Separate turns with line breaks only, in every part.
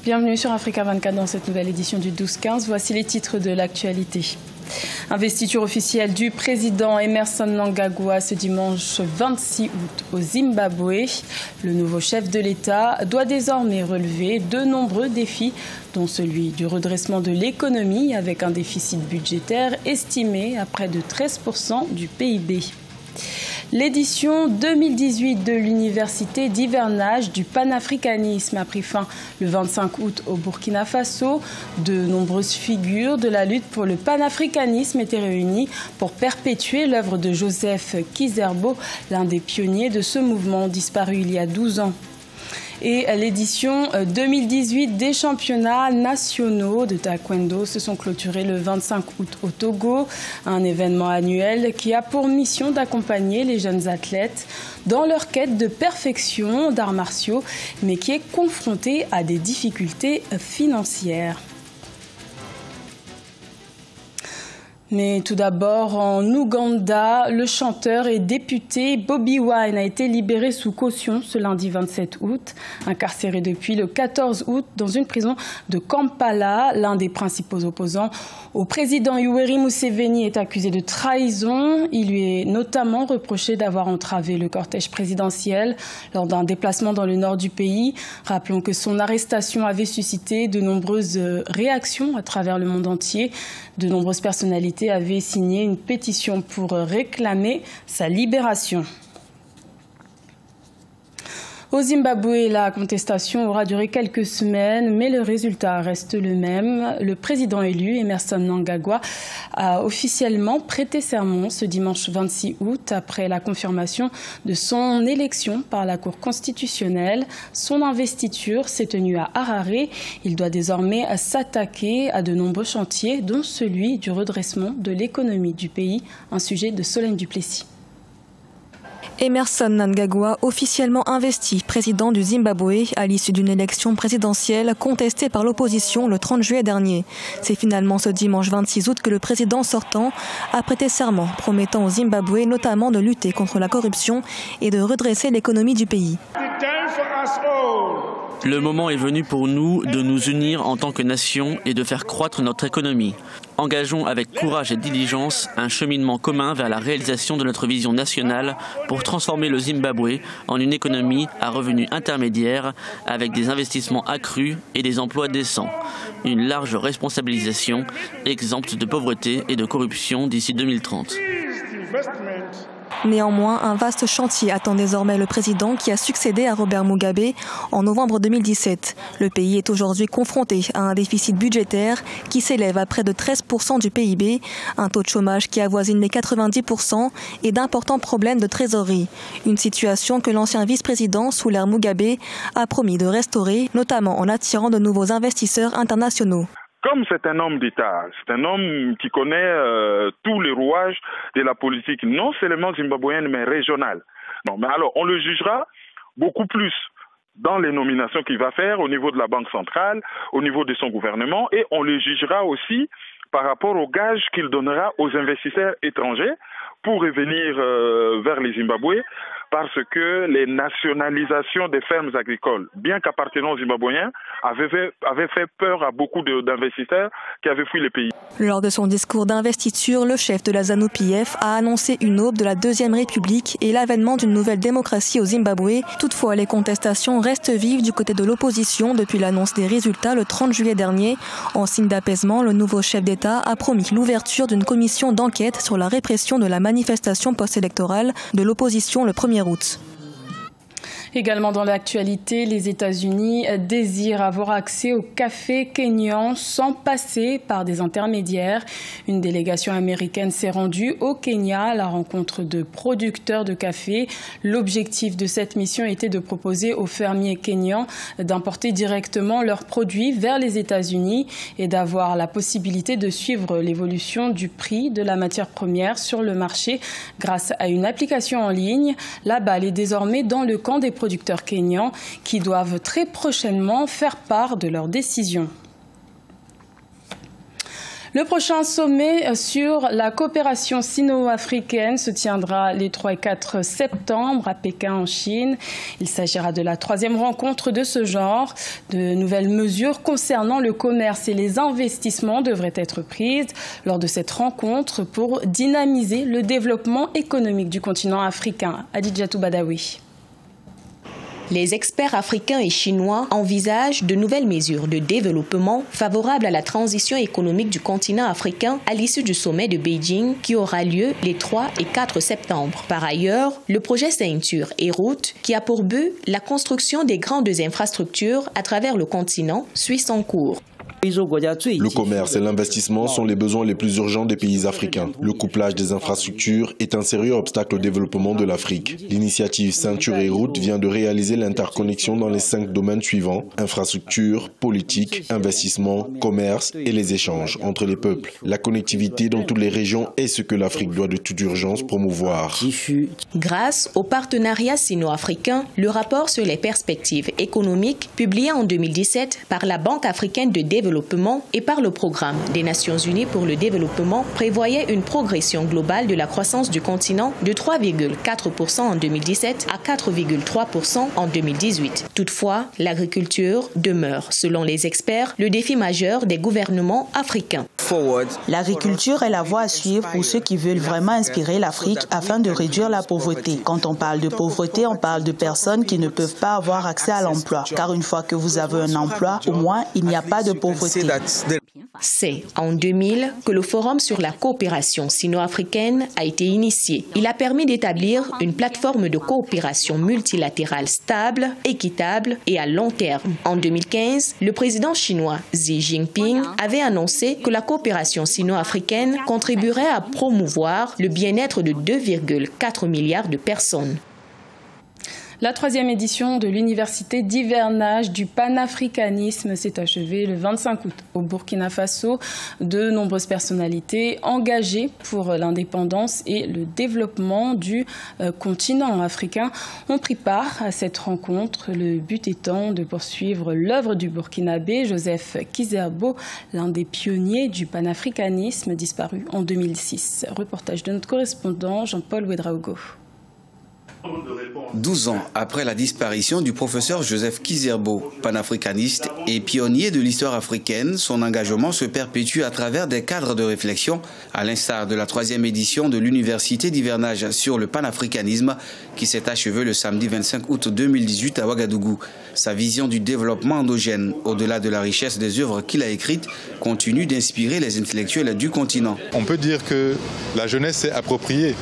Bienvenue sur Africa 24 dans cette nouvelle édition du 12-15. Voici les titres de l'actualité. Investiture officielle du président Emmerson Mnangagwa ce dimanche 26 août au Zimbabwe. Le nouveau chef de l'État doit désormais relever de nombreux défis, dont celui du redressement de l'économie avec un déficit budgétaire estimé à près de 13% du PIB. L'édition 2018 de l'université d'hivernage du panafricanisme a pris fin le 25 août au Burkina Faso. De nombreuses figures de la lutte pour le panafricanisme étaient réunies pour perpétuer l'œuvre de Joseph Kizerbo, l'un des pionniers de ce mouvement disparu il y a 12 ans. Et l'édition 2018 des championnats nationaux de taekwondo se sont clôturés le 25 août au Togo, un événement annuel qui a pour mission d'accompagner les jeunes athlètes dans leur quête de perfection d'arts martiaux, mais qui est confronté à des difficultés financières. Mais tout d'abord, en Ouganda, le chanteur et député Bobi Wine a été libéré sous caution ce lundi 27 août. Incarcéré depuis le 14 août dans une prison de Kampala, l'un des principaux opposants au président Yoweri Museveni est accusé de trahison. Il lui est notamment reproché d'avoir entravé le cortège présidentiel lors d'un déplacement dans le nord du pays. Rappelons que son arrestation avait suscité de nombreuses réactions à travers le monde entier. De nombreuses personnalités avaient signé une pétition pour réclamer sa libération. Au Zimbabwe, la contestation aura duré quelques semaines, mais le résultat reste le même. Le président élu, Emmerson Mnangagwa, a officiellement prêté serment ce dimanche 26 août après la confirmation de son élection par la Cour constitutionnelle. Son investiture s'est tenue à Harare. Il doit désormais s'attaquer à de nombreux chantiers, dont celui du redressement de l'économie du pays, un sujet de Solène Duplessis.
Emmerson Mnangagwa, officiellement investi président du Zimbabwe à l'issue d'une élection présidentielle contestée par l'opposition le 30 juillet dernier. C'est finalement ce dimanche 26 août que le président sortant a prêté serment, promettant au Zimbabwe notamment de lutter contre la corruption et de redresser l'économie du pays.
Le moment est venu pour nous de nous unir en tant que nation et de faire croître notre économie. Engageons avec courage et diligence un cheminement commun vers la réalisation de notre vision nationale pour transformer le Zimbabwe en une économie à revenus intermédiaires avec des investissements accrus et des emplois décents. Une large responsabilisation, exempte de pauvreté et de corruption d'ici 2030.
Néanmoins, un vaste chantier attend désormais le président qui a succédé à Robert Mugabe en novembre 2017. Le pays est aujourd'hui confronté à un déficit budgétaire qui s'élève à près de 13% du PIB, un taux de chômage qui avoisine les 90% et d'importants problèmes de trésorerie. Une situation que l'ancien vice-président Souler Mugabe a promis de restaurer, notamment en attirant de nouveaux investisseurs internationaux.
Comme c'est un homme d'État, c'est un homme qui connaît tous les rouages de la politique, non seulement zimbabwéenne, mais régionale. Non, mais alors, on le jugera beaucoup plus dans les nominations qu'il va faire au niveau de la Banque centrale, au niveau de son gouvernement, et on le jugera aussi par rapport aux gages qu'il donnera aux investisseurs étrangers pour revenir vers les Zimbabwe, parce que les nationalisations des fermes agricoles, bien qu'appartenant aux Zimbabwéens, avaient fait peur à beaucoup d'investisseurs qui avaient fui le pays.
Lors de son discours d'investiture, le chef de la ZANU-PF a annoncé une aube de la Deuxième République et l'avènement d'une nouvelle démocratie au Zimbabwe. Toutefois, les contestations restent vives du côté de l'opposition depuis l'annonce des résultats le 30 juillet dernier. En signe d'apaisement, le nouveau chef d'État a promis l'ouverture d'une commission d'enquête sur la répression de la manifestation post-électorale de l'opposition le 1er août.
Également dans l'actualité, les États-Unis désirent avoir accès au café kényan sans passer par des intermédiaires. Une délégation américaine s'est rendue au Kenya à la rencontre de producteurs de café. L'objectif de cette mission était de proposer aux fermiers kenyans d'importer directement leurs produits vers les États-Unis et d'avoir la possibilité de suivre l'évolution du prix de la matière première sur le marché grâce à une application en ligne. La balle est désormais dans le camp des producteurs kenyans qui doivent très prochainement faire part de leurs décisions. Le prochain sommet sur la coopération sino-africaine se tiendra les 3 et 4 septembre à Pékin en Chine. Il s'agira de la 3e rencontre de ce genre. De nouvelles mesures concernant le commerce et les investissements devraient être prises lors de cette rencontre pour dynamiser le développement économique du continent africain. Adidjatou Badawi.
Les experts africains et chinois envisagent de nouvelles mesures de développement favorables à la transition économique du continent africain à l'issue du sommet de Beijing qui aura lieu les 3 et 4 septembre. Par ailleurs, le projet Ceinture et Route, qui a pour but la construction des grandes infrastructures à travers le continent, suit son cours.
Le commerce et l'investissement sont les besoins les plus urgents des pays africains. Le couplage des infrastructures est un sérieux obstacle au développement de l'Afrique. L'initiative Ceinture et Route vient de réaliser l'interconnexion dans les 5 domaines suivants: infrastructure, politique, investissement, commerce et les échanges entre les peuples. La connectivité dans toutes les régions est ce que l'Afrique doit de toute urgence promouvoir.
Grâce au partenariat sino-africain, le rapport sur les perspectives économiques publié en 2017 par la Banque africaine de développement et par le Programme des Nations Unies pour le développement prévoyait une progression globale de la croissance du continent de 3,4% en 2017 à 4,3% en 2018. Toutefois, l'agriculture demeure, selon les experts, le défi majeur des gouvernements africains.
L'agriculture est la voie à suivre pour ceux qui veulent vraiment inspirer l'Afrique afin de réduire la pauvreté. Quand on parle de pauvreté, on parle de personnes qui ne peuvent pas avoir accès à l'emploi. Car une fois que vous avez un emploi, au moins, il n'y a pas de pauvreté.
C'est en 2000 que le Forum sur la coopération sino-africaine a été initié. Il a permis d'établir une plateforme de coopération multilatérale stable, équitable et à long terme. En 2015, le président chinois Xi Jinping avait annoncé que la coopération sino-africaine contribuerait à promouvoir le bien-être de 2,4 milliards de personnes.
La 3e édition de l'université d'hivernage du panafricanisme s'est achevée le 25 août au Burkina Faso. De nombreuses personnalités engagées pour l'indépendance et le développement du continent africain ont pris part à cette rencontre. Le but étant de poursuivre l'œuvre du Burkinabé Joseph Kizerbo, l'un des pionniers du panafricanisme disparu en 2006. Reportage de notre correspondant Jean-Paul Ouedraogo.
12 ans après la disparition du professeur Joseph Kizerbo, panafricaniste et pionnier de l'histoire africaine, son engagement se perpétue à travers des cadres de réflexion, à l'instar de la 3e édition de l'université d'hivernage sur le panafricanisme qui s'est achevée le samedi 25 août 2018 à Ouagadougou. Sa vision du développement endogène, au-delà de la richesse des œuvres qu'il a écrites, continue d'inspirer les intellectuels du continent.
On peut dire que la jeunesse s'est appropriée.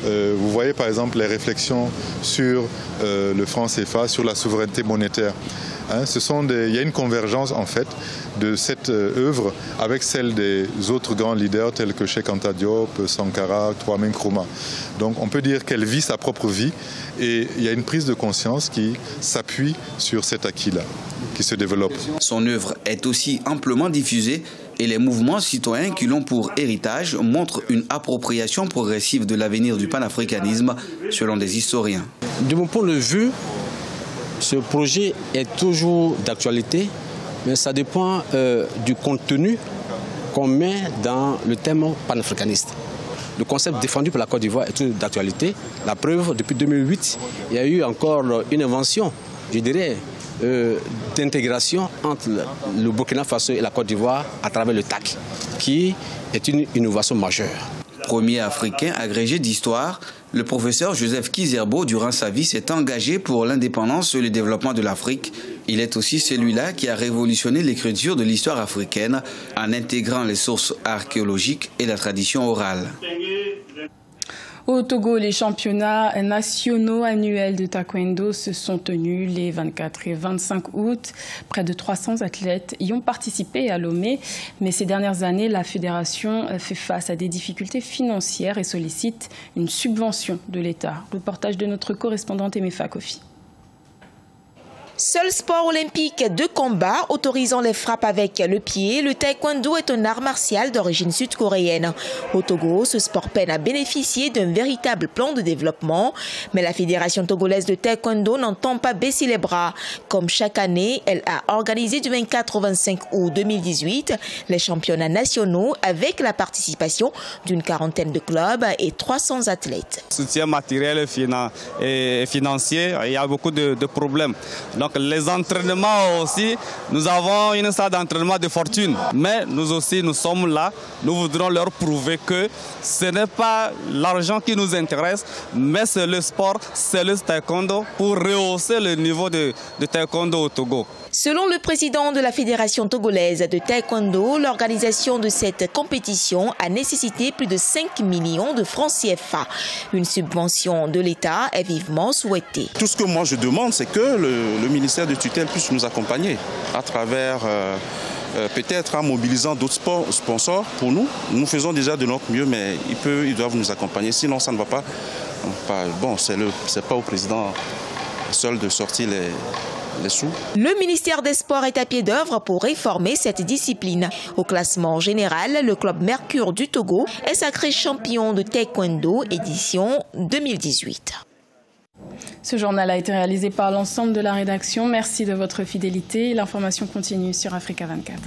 Vous voyez par exemple les réflexions sur le franc CFA, sur la souveraineté monétaire. Il y a une convergence en fait de cette œuvre avec celle des autres grands leaders tels que Cheikh Anta Diop, Sankara, Kwame Nkrumah. Donc on peut dire qu'elle vit sa propre vie et il y a une prise de conscience qui s'appuie sur cet acquis-là, qui se développe.
Son œuvre est aussi amplement diffusée et les mouvements citoyens qui l'ont pour héritage montrent une appropriation progressive de l'avenir du panafricanisme selon des historiens.
De mon point de vue, ce projet est toujours d'actualité, mais ça dépend du contenu qu'on met dans le thème panafricaniste. Le concept défendu par la Côte d'Ivoire est toujours d'actualité. La preuve, depuis 2008, il y a eu encore une invention, je dirais, d'intégration entre le Burkina Faso et la Côte d'Ivoire à travers le TAC, qui est une innovation majeure.
Premier africain agrégé d'histoire, le professeur Joseph Kizerbo, durant sa vie, s'est engagé pour l'indépendance et le développement de l'Afrique. Il est aussi celui-là qui a révolutionné l'écriture de l'histoire africaine en intégrant les sources archéologiques et la tradition orale.
Au Togo, les championnats nationaux annuels de taekwondo se sont tenus les 24 et 25 août. Près de 300 athlètes y ont participé à Lomé. Mais ces dernières années, la fédération fait face à des difficultés financières et sollicite une subvention de l'État. Reportage de notre correspondante Emefa Kofi.
Seul sport olympique de combat autorisant les frappes avec le pied, le taekwondo est un art martial d'origine sud-coréenne. Au Togo, ce sport peine à bénéficier d'un véritable plan de développement, mais la Fédération togolaise de taekwondo n'entend pas baisser les bras. Comme chaque année, elle a organisé du 24 au 25 août 2018 les championnats nationaux avec la participation d'une quarantaine de clubs et 300 athlètes.
Soutien matériel et financier, il y a beaucoup de problèmes. Donc les entraînements aussi, nous avons une salle d'entraînement de fortune. Mais nous aussi, nous sommes là, nous voudrons leur prouver que ce n'est pas l'argent qui nous intéresse, mais c'est le sport, c'est le taekwondo pour rehausser le niveau de taekwondo au Togo.
Selon le président de la Fédération togolaise de taekwondo, l'organisation de cette compétition a nécessité plus de 5 millions de francs CFA. Une subvention de l'État est vivement souhaitée.
Tout ce que moi je demande, c'est que le ministère de tutelle puisse nous accompagner à travers peut-être en mobilisant d'autres sponsors pour nous. Nous faisons déjà de notre mieux, mais ils doivent nous accompagner. Sinon, ça ne va pas. Bon, c'est pas au président seul de sortir les sous.
Le ministère des Sports est à pied d'œuvre pour réformer cette discipline. Au classement général, le club Mercure du Togo est sacré champion de taekwondo édition 2018.
Ce journal a été réalisé par l'ensemble de la rédaction. Merci de votre fidélité. L'information continue sur Africa 24.